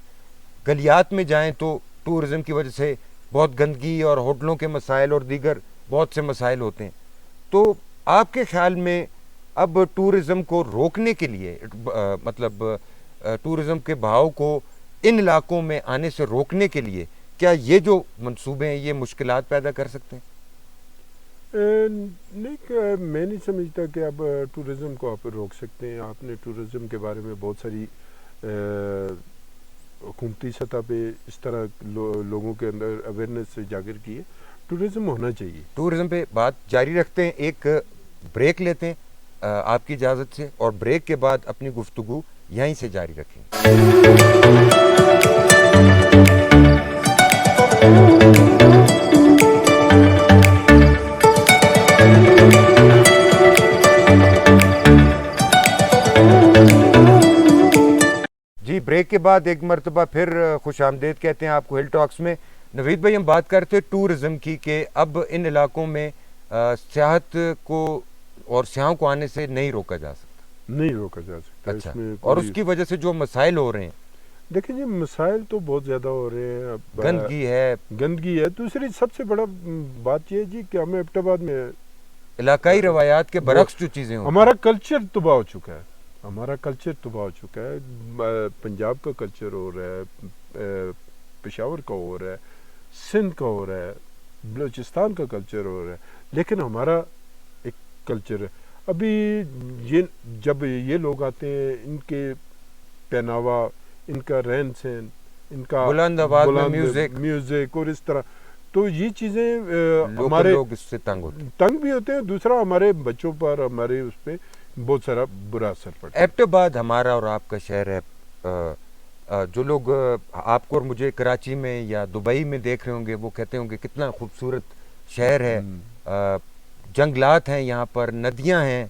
گلیات میں جائیں تو ٹورزم کی وجہ سے بہت گندگی اور ہوٹلوں کے مسائل اور دیگر بہت سے مسائل ہوتے ہیں. تو آپ کے خیال میں اب ٹورزم کو روکنے کے لیے، مطلب ٹورزم کے بہاؤ کو ان علاقوں میں آنے سے روکنے کے لیے کیا یہ جو منصوبے ہیں یہ مشکلات پیدا کر سکتے ہیں؟ نہیں، میں نہیں سمجھتا کہ اب ٹورزم کو آپ روک سکتے ہیں. آپ نے ٹورزم کے بارے میں بہت ساری حکومتی سطح پہ اس طرح لوگوں کے اندر اویئرنیس جاگر کی ہے. ٹورزم ہونا چاہیے. ٹورزم پہ بات جاری رکھتے ہیں، ایک بریک لیتے ہیں آپ کی اجازت سے، اور بریک کے بعد اپنی گفتگو یہیں سے جاری رکھیں گے. جی، بریک کے بعد ایک مرتبہ پھر خوش آمدید کہتے ہیں آپ کو ہل ٹاکس میں. نوید بھائی، ہم بات کرتے ہیں ٹورزم کی کہ اب ان علاقوں میں سیاحت کو اور سیاحوں کو آنے سے نہیں روکا جا سکتا. اچھا، اور اس کی وجہ سے جو مسائل ہو رہے ہیں؟ دیکھیں جی، مسائل تو بہت زیادہ ہو رہے ہیں. گندگی ہے. دوسری سب سے بڑا بات یہ ہے جی کہ ہمیں ایبٹ آباد میں علاقائی روایات کے برعکس جو چیزیں ہوتی ہیں، ہمارا کلچر تباہ ہو چکا ہے. پنجاب کا کلچر ہو رہا ہے، پشاور کا ہو رہا ہے، سندھ کا ہو رہا ہے، بلوچستان کا کلچر ہو رہا ہے، لیکن ہمارا ایک کلچر ہے. ابھی جب یہ لوگ آتے ہیں، ان کے پہناوا، ان کا رہن سہن، ان کا بلند آواز میں میوزک اور اس طرح، تو یہ چیزیں ہمارے لوگ اس سے تنگ بھی ہوتے ہیں. دوسرا ہمارے بچوں پر، ہمارے اس پہ بہت سارا برا اثر پڑتا ہے. ایبٹ آباد ہمارا اور آپ کا شہر ہے. جو لوگ آپ کو اور مجھے کراچی میں یا دبئی میں دیکھ رہے ہوں گے وہ کہتے ہوں گے کتنا خوبصورت شہر ہے. جنگلات ہیں یہاں پر، ندیاں ہیں،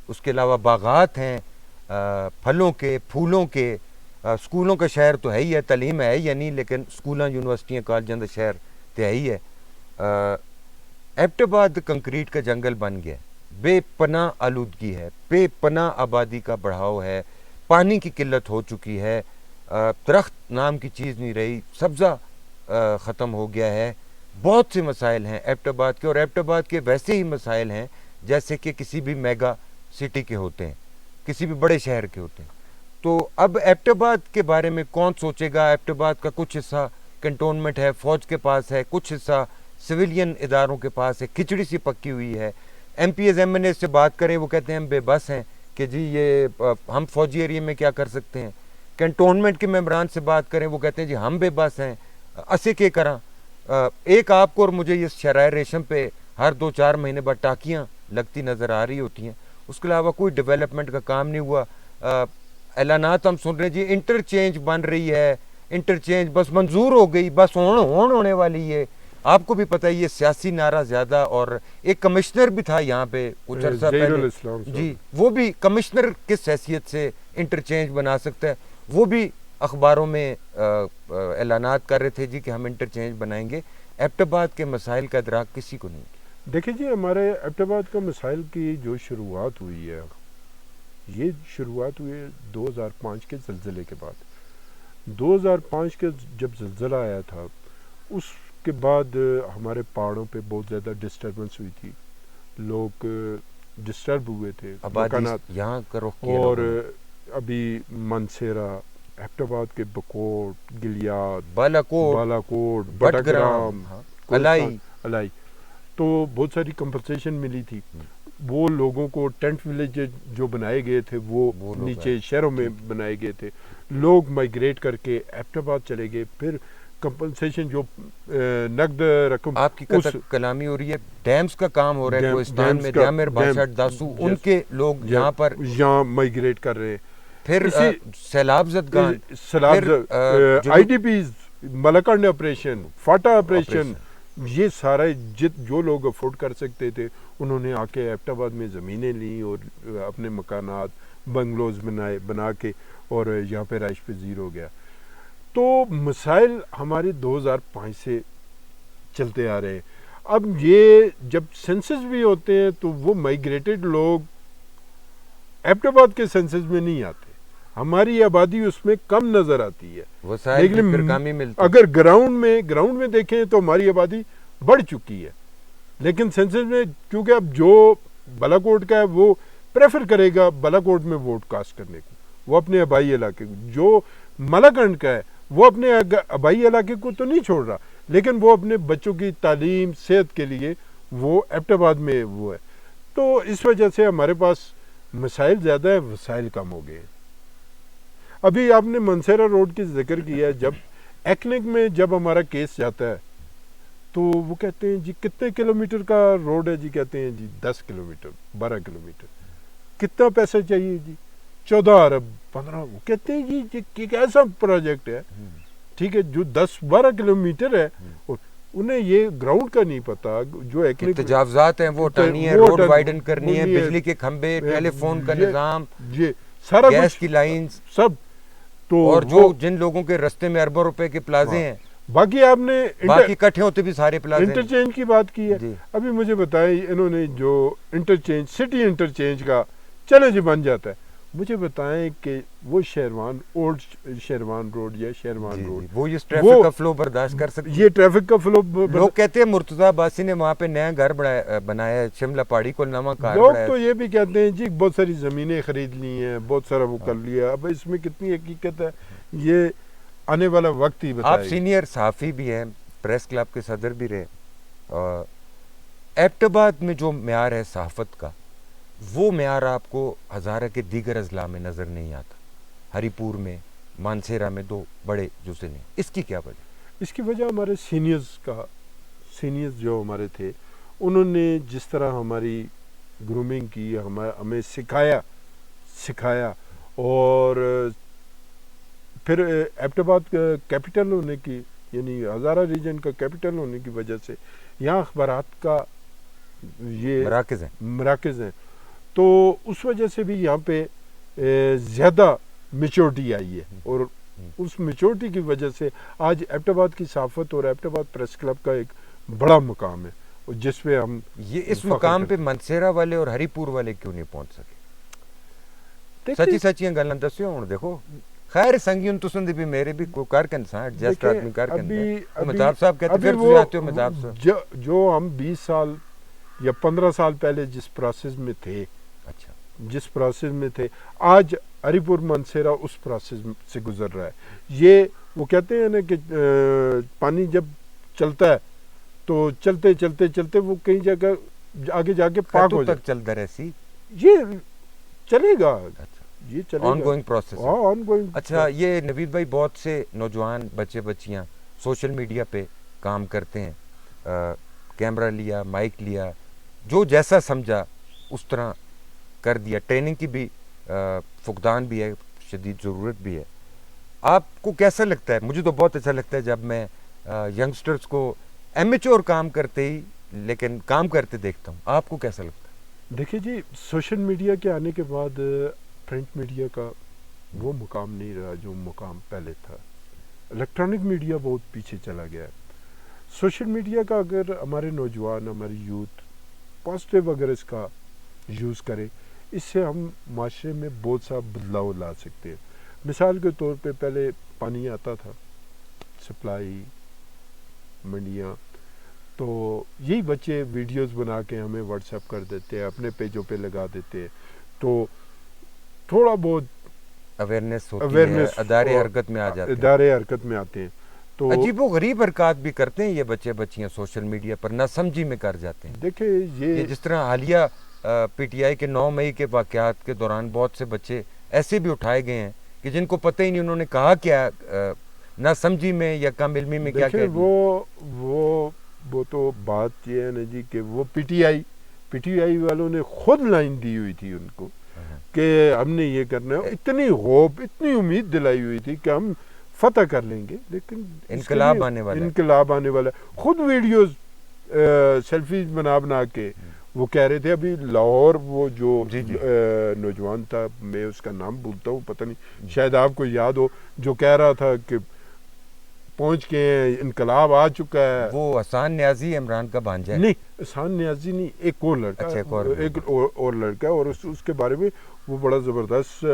اس کے علاوہ باغات ہیں پھلوں کے، پھولوں کے. سکولوں کا شہر تو ہے ہی ہے، تعلیم ہے یا نہیں، لیکن سکولاں، یونیورسٹیاں، کالجاں دا شہر تو ہے ہی ہے. ایبٹ آباد کنکریٹ کا جنگل بن گیا، بے پناہ آلودگی ہے، بے پناہ آبادی کا بڑھاؤ ہے، پانی کی قلت ہو چکی ہے، درخت نام کی چیز نہیں رہی، سبزہ ختم ہو گیا ہے. بہت سے مسائل ہیں ایبٹ آباد کے، اور ایبٹ آباد کے ویسے ہی مسائل ہیں جیسے کہ کسی بھی میگا سٹی کے ہوتے ہیں، کسی بھی بڑے شہر کے ہوتے ہیں. تو اب ایبٹ آباد کے بارے میں کون سوچے گا؟ ایبٹ آباد کا کچھ حصہ کنٹونمنٹ ہے، فوج کے پاس ہے، کچھ حصہ سویلین اداروں کے پاس ہے، کھچڑی سی پکی ہوئی ہے. M P As, M N A سے بات کریں وہ کہتے ہیں ہم بے بس ہیں کہ جی یہ ہم فوجی ایریے میں کیا کر سکتے ہیں. کنٹونمنٹ کے ممبران سے بات کریں وہ کہتے ہیں جی ہم بے بس ہیں، اسے کے کراں. ایک آپ کو اور مجھے اس شرائع ریشم پہ ہر 2-4 مہینے بعد ٹاکیاں لگتی نظر آ رہی ہوتی ہیں، اس کے علاوہ کوئی ڈیولپمنٹ کا کام نہیں ہوا. اعلانات ہم سن رہے ہیں جی انٹرچینج بن رہی ہے، انٹرچینج بس منظور ہو گئی، بس ہونے والی ہے. آپ کو بھی پتہ ہے یہ سیاسی نعرہ زیادہ، اور ایک کمشنر بھی تھا یہاں پہ کچھ عرصہ پہلے، جی وہ بھی کمشنر کس حیثیت سے انٹرچینج بنا سکتا ہے؟ وہ بھی اخباروں میں اعلانات کر رہے تھے جی کہ ہم انٹرچینج بنائیں گے. ایبٹ آباد کے مسائل کا ادراک کسی کو نہیں. دیکھیں جی، ہمارے ایبٹ آباد کا مسائل کی جو شروعات ہوئی ہے، یہ شروعات ہوئی ہے 2005 کے زلزلے کے بعد. 2005 کے جب زلزلہ آیا تھا اس کے بعد ہمارے پہاڑوں پہ بہت زیادہ ڈسٹربنس ہوئی تھی، لوگ ڈسٹرب ہوئے تھے، مکانات یہاں کا رخ کیا اور ابھی منسیرا، ایبٹ آباد کے بکوٹ، گلیات، بالاکوٹ، بٹگرام، الائی، تو بہت ساری کمپنسیشن ملی تھی. وہ لوگوں کو ٹینٹ ولیج جو بنائے گئے تھے وہ نیچے شہروں میں بنائے گئے تھے، لوگ مائگریٹ کر کے ایبٹ آباد چلے گئے. پھر کمپنسیشن جو نقد رقم، آپ کی کلامی ہو رہی ہے، ڈیمز کا کام ہو رہا ہے کوہستان میں، جامر باشٹ داسو، ان کے لوگ یہاں مائگریٹ کر رہے ہیں. پھر سیلاب زدگان، I D Ps, Malakand operation, FATA operation, یہ سارے جو لوگ افورڈ کر سکتے تھے انہوں نے آ کے ایبٹ آباد میں زمینیں لیں اور اپنے مکانات، بنگلوز بنا کے اور یہاں پہ رہائش پذیر ہو گیا. تو مسائل ہمارے 2005 سے چلتے آ رہے ہیں. اب یہ جب سینسس بھی ہوتے ہیں تو وہ مائگریٹڈ لوگ ایبٹ آباد کے سینسس میں نہیں آتے، ہماری آبادی اس میں کم نظر آتی ہے. لیکن اگر گراؤنڈ میں دیکھیں تو ہماری آبادی بڑھ چکی ہے. لیکن سینسس میں کیونکہ اب جو بالاکوٹ کا ہے وہ پریفر کرے گا بالاکوٹ میں ووٹ کاسٹ کرنے کو، وہ اپنے آبائی علاقے کو. جو ملاکنڈ کا ہے وہ اپنے آبائی علاقے کو تو نہیں چھوڑ رہا، لیکن وہ اپنے بچوں کی تعلیم، صحت کے لیے وہ ایبٹ آباد میں وہ ہے. تو اس وجہ سے ہمارے پاس مسائل زیادہ ہیں، وسائل کم ہو گئے. ابھی آپ نے منسیرا روڈ کی ذکر کیا ہے، جب ایکنک میں جب ہمارا کیس جاتا ہے تو وہ کہتے ہیں جی کتنے کلومیٹر کا روڈ ہے، جی کہتے ہیں جی 10 کلومیٹر، 12 کلومیٹر. کتنا پیسہ چاہیے جی؟ 14 ارب 15. وہ کہتے ہیں جی ایک ایسا پروجیکٹ ہے ٹھیک ہے جو 10-12 کلومیٹر ہے، اور انہیں یہ گراؤنڈ کا نہیں پتا. جو تجاوزات ہیں وہ ہٹانی ہے، روڈ وائڈن کرنی ہے، بجلی کے کھمبے، ٹیلی فون کا نظام، یہ سارا گیس کی لائنز سب. تو اور جو جن لوگوں کے رستے میں اربوں روپے کے پلازے ہیں، باقی آپ نے باقی کٹھے ہوتے بھی سارے پلازے. انٹرچینج کی بات کی ہے. ابھی مجھے بتائیں انہوں نے جو انٹرچینج، سٹی انٹرچینج کا چلے جی بن جاتا ہے، مجھے بتائیں کہ وہ شیروان، اولڈ شیروان روڈ یا شیروان روڈ، وہ یہ ٹریفک کا فلو برداشت کر سکتے؟ یہ ٹریفک کا فلو لوگ کہتے ہیں مرتضی عباسی نے وہاں پہ نیا گھر بنایا ہے، شملہ پہاڑی کو نواں کار لوگ بنایا. تو یہ بھی کہتے ہیں جی بہت ساری زمینیں خرید لی ہیں، بہت سارا وہ کر لیا. اب اس میں کتنی حقیقت ہے یہ آنے والا وقت ہی بتائے. آپ سینئر صحافی بھی ہیں، پریس کلب کے صدر بھی رہے. ایبٹ آباد میں جو معیار ہے صحافت کا، وہ معیار آپ کو ہزارہ کے دیگر اضلاع میں نظر نہیں آتا. ہری پور میں، مانسیرا میں 2 بڑے جو ضلع، اس کی کیا وجہ؟ اس کی وجہ ہمارے سینئرز جو ہمارے تھے انہوں نے جس طرح ہماری گرومنگ کی، ہمیں سکھایا اور پھر ایبٹ آباد کیپٹل ہونے کی، یعنی ہزارہ ریجن کا کیپٹل ہونے کی وجہ سے یہاں اخبارات کا یہ مراکز ہیں. تو اس وجہ سے بھی یہاں پہ زیادہ میچورٹی آئی ہے، اور اس میچورٹی کی وجہ سے آج ایبٹ آباد کی صحافت اور ایبٹ آباد پریس کلب کا ایک بڑا مقام ہے، اور جس پہ ہم اس مقام پہ منسیرا والے اور ہری پور والے کیوں نہیں پہنچ سکے؟ سچیاں گلاں دسیو. ہن دیکھو خیر سنگیوں تسن دی بھی میرے بھی کوئی کر کے انسان ایڈجسٹ آدمی کر کے مذہب صاحب کہتے پھر تسی آتے ہو مذہب صاحب. جو ہم 20 سال یا 15 سال پہلے جس پروسیس میں تھے، اچھا جس پروسیس میں تھے، آج ہری پور منسیرا اس پروسیس سے گزر رہا ہے. یہ وہ کہتے ہیں نا کہ پانی جب چلتا ہے تو چلتے چلتے چلتے وہ کئی جگہ آگے جا کے پاک ہو جائے. چلتا رہسی، یہ چلے گا، یہ چلے گا، on going process. On going. اچھا، یہ نوید بھائی بہت سے نوجوان بچے بچیاں سوشل میڈیا پہ کام کرتے ہیں، کیمرہ لیا، مائک لیا، جو جیسا سمجھا اس طرح کر دیا. ٹریننگ کی بھی فقدان بھی ہے، شدید ضرورت بھی ہے. آپ کو کیسا لگتا ہے؟ مجھے تو بہت اچھا لگتا ہے جب میں ینگسٹرز کو ایمیچور کام کرتے ہی لیکن کام کرتے دیکھتا ہوں. آپ کو کیسا لگتا ہے؟ دیکھیں جی، سوشل میڈیا کے آنے کے بعد پرنٹ میڈیا کا وہ مقام نہیں رہا جو مقام پہلے تھا. الیکٹرانک میڈیا بہت پیچھے چلا گیا ہے. سوشل میڈیا کا اگر ہمارے نوجوان، ہماری یوتھ پازیٹیو اگر اس کا یوز کرے، اس سے ہم معاشرے میں بہت سا بدلاؤ لا سکتے ہیں. مثال کے طور پہ پہلے پانی آتا تھا، سپلائی، منڈیاں، تو یہی بچے ویڈیوز بنا کے ہمیں واٹس ایپ کر دیتے ہیں، اپنے پیجوں پہ لگا دیتے ہیں، تو تھوڑا بہت اویئرنیس ہوتی ہے، ادارے حرکت میں آ جاتے ہیں، ادارے حرکت میں آتے ہیں. تو عجیب و غریب حرکات بھی کرتے ہیں یہ بچے بچیاں سوشل میڈیا پر، نہ سمجھی میں کر جاتے ہیں. دیکھیں یہ یہ جس طرح حالیہ پی ٹی آئی کے 9 مئی کے واقعات کے دوران بہت سے بچے ایسے بھی اٹھائے گئے ہیں کہ جن کو پتہ ہی نہیں انہوں نے کہا کیا، نہ سمجھی میں یا کم علمی میں کیا دیکھیں کہہ دیا. وہ تو بات یہ ہے نا جی کہ وہ پی ٹی آئی والوں نے خود لائن دی ہوئی تھی ان کو کہ ہم نے یہ کرنا ہے، اتنی ہوپ، اتنی امید دلائی ہوئی تھی کہ ہم فتح کر لیں گے، لیکن انقلاب آنے والا ہے. انقلاب آنے والا ہے. خود ویڈیوز سیلفیز بنا کے وہ کہہ رہے تھے. ابھی لاہور وہ جو نوجوان تھا، میں اس کا نام بھولتا ہوں، پتہ نہیں شاید آپ کو یاد ہو، جو کہہ رہا تھا کہ پہنچ کے انقلاب آ چکا ہے. وہ حسان نیازی عمران کا بھانجا ہے. نہیں، حسان نیازی نہیں، ایک اور لڑکا، ایک اور لڑکا، اور اس کے بارے میں وہ بڑا زبردست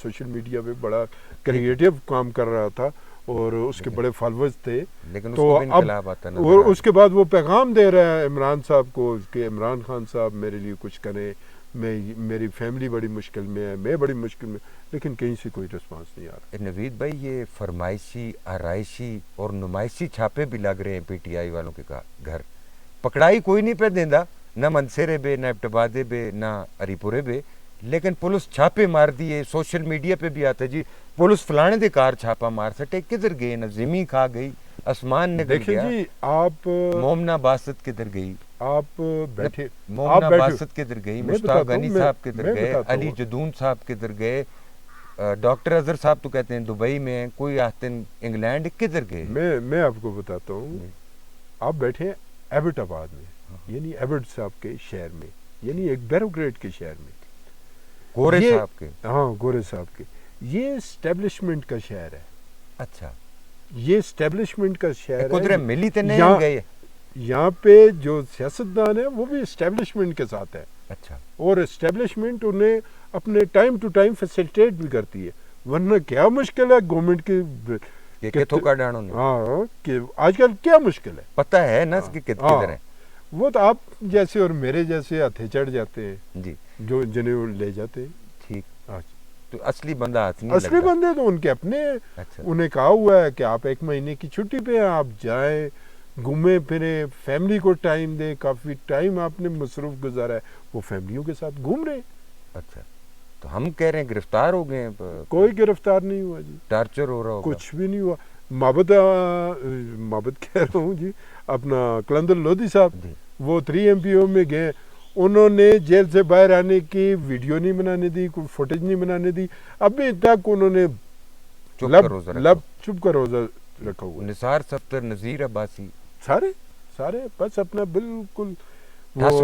سوشل میڈیا پہ بڑا کریٹیو کام کر رہا تھا اور اس کے بڑے فالوورز تھے. لیکن تو اب اور اس کے بعد وہ پیغام دے رہا ہے عمران صاحب کو کہ عمران خان صاحب میرے لیے کچھ کریں، میری فیملی بڑی مشکل میں ہے، میں بڑی مشکل میں، لیکن کہیں سے کوئی رسپانس نہیں آ رہا. نوید بھائی، یہ فرمائشی، آرائشی اور نمائشی چھاپے بھی لگ رہے ہیں پی ٹی آئی والوں کے گھر. پکڑائی کوئی نہیں پہ دیندہ، نہ منصیرے بے، نہ ابٹبادے بے، نہ عری پورے بے، لیکن پولیس چھاپے مار دیے. سوشل میڈیا پہ بھی آتا ہے جی پولیس فلانے دے کار چھاپا مار سٹے. کدھر گئے؟ نہ زمین کھا گئی، آسمان نکل دیکھیں گیا. جی، آپ مومنہ باسط کدھر گئی؟ آپ بیٹھے، مومنہ باسط کدھر گئی؟ مشتاق غنی صاحب کدھر گئے؟ علی جدون صاحب کدھر گئے؟ ڈاکٹر اظہر صاحب تو کہتے ہیں دبئی میں ہیں، کوئی آتے ہیں انگلینڈ، کدھر گئے؟ میں آپ کو بتاتا ہوں. آپ بیٹھے ہیں ایبٹ آباد میں، یعنی ایبٹ صاحب کے شہر میں، یعنی ایک بیروگریڈ کے شہر میں، گورے صاحب کے. ہاں، گورے صاحب کے. یہ اسٹیبلشمنٹ کا شہر ہے. اچھا، یہ اسٹیبلشمنٹ کا شہر قدرے ہے. ملی تے نہیں گئے. یہاں پہ جو سیاستدان ہے وہ بھی اسٹیبلشمنٹ کے ساتھ ہے. اچھا. اور اسٹیبلشمنٹ انہیں اپنے ٹائم ٹو ٹائم فیسیلیٹیٹ بھی کرتی ہے. ورنہ کیا مشکل ہے گورنمنٹ کی کہ تو کا ڈانو نہیں. ہاں، کہ آج کل کیا مشکل ہے، پتہ ہے نا کہ کدھر ہے. وہ تو آپ جیسے اور میرے جیسے ہتھے چڑھ جاتے ہیں جی، جو جنہیں وہ لے جاتے ہیں. ٹھیک. تو اصلی بندہ ہاتھ نہیں لگتا. اصلی بندے تو ان کے اپنے، انہیں کہا ہوا ہے کہ آپ 1 مہینے کی چھٹی پہ ہیں، آپ جائیں، گھومیں پھریں، فیملی کو ٹائم دیں. کافی ٹائم آپ نے مصروف گزارا ہے، وہ فیملیوں کے ساتھ گھوم رہے ہیں. اچھا، تو ہم کہہ رہے ہیں گرفتار ہو گئے ہیں. کوئی گرفتار نہیں ہوا جی، ٹارچر ہو رہا ہوگا. کچھ بھی نہیں ہوا. مابد کہہ رہا ہوں جی، اپنا قلندر لودھی صاحب، وہ 3 MPO میں گئے، انہوں نے جیل سے باہر آنے کی ویڈیو نہیں بنانے دی، کوئی فوٹیج نہیں بنانے دی. ابھی تک انہوں نے چپ کر روزہ رکھا ہوا. نثار صفدر، نذیر عباسی، سارے بس اپنا بالکل ٹھس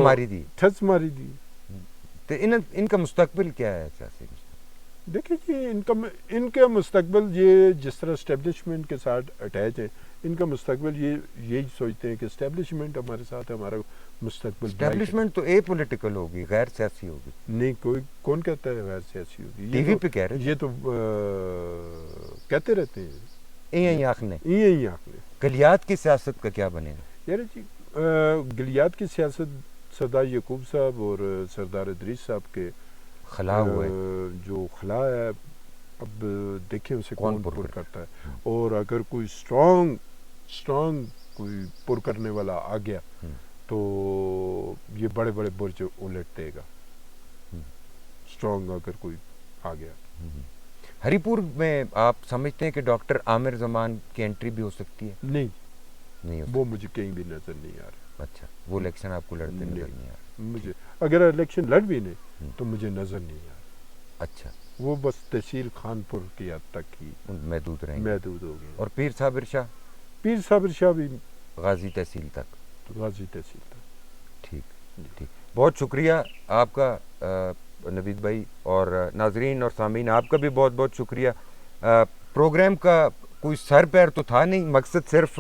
ماری دی. تو ان کا مستقبل کیا ہے سیاسی مستقبل؟ دیکھیں جی، ان کا مستقبل، یہ جس طرح اسٹیبلشمنٹ کے ساتھ اٹیچ ہیں، ان کا مستقبل یہی سوچتے ہیں کہ اسٹیبلشمنٹ ہمارے ساتھ ہے، ہمارا مستقبل. اسٹیبلشمنٹ تو اے پولیٹیکل ہوگی، غیر سیاسی ہوگی. نہیں، کون کہتا ہے غیر سیاسی ہوگی؟ ٹی وی پہ کہہ رہے، یہ تو کہتے رہتے ہیں. یہی آنکھنے گلیات کی سیاست کا کیا بنے گا؟ یار جی، گلیات کی سیاست سردار یعقوب صاحب اور سردار ادریس صاحب کے خلا ہوئے، جو خلا ہے، اب دیکھیں اسے کون پر کرتا ہے. اور اگر کوئی اسٹرانگ کوئی پر کرنے والا آ گیا تو یہ بڑے بڑے برج الٹ دے گا. اسٹرانگ اگر کوئی آ گیا. ہری پور میں آپ سمجھتے ہیں کہ ڈاکٹر عامر زمان کی انٹری بھی ہو سکتی ہے؟ نہیں، وہ مجھے کہیں بھی نظر نہیں آ رہا. اچھا، وہ الیکشن آپ کو لڑتے نظر نہیں آ رہا؟ مجھے اگر الیکشن لڑ بھی نہیں تو مجھے نظر نہیں آ رہا. اچھا، وہ بس تحصیل خانپور کی حد تک ہی محدود ہو گئے. اور پیر صابر شاہ بھی غازی تحصیل تک. ٹھیک. بہت شکریہ آپ کا نوید بھائی، اور ناظرین اور سامعین آپ کا بھی بہت بہت شکریہ. پروگرام کا کوئی سر پیر تو تھا نہیں، مقصد صرف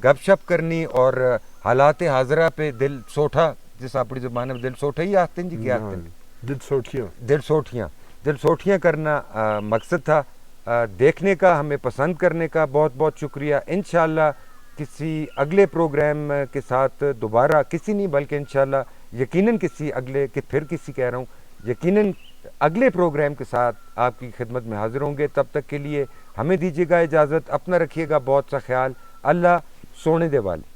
گپ شپ کرنی اور حالات حاضرہ پہ دل سوٹھا، جس اپنی زبان میں دل سوٹھا ہی آتے ہیں جی، کیا آتے ہیں؟ دل سوٹھیاں. دل سوٹیاں کرنا مقصد تھا دیکھنے کا، ہمیں پسند کرنے کا بہت بہت شکریہ. انشاءاللہ کسی اگلے پروگرام کے ساتھ دوبارہ، کسی نہیں بلکہ انشاءاللہ یقیناً کسی اگلے کہہ رہا ہوں، یقیناً اگلے پروگرام کے ساتھ آپ کی خدمت میں حاضر ہوں گے. تب تک کے لیے ہمیں دیجیے گا اجازت، اپنا رکھیے گا بہت سا خیال. اللہ سونے دے والے.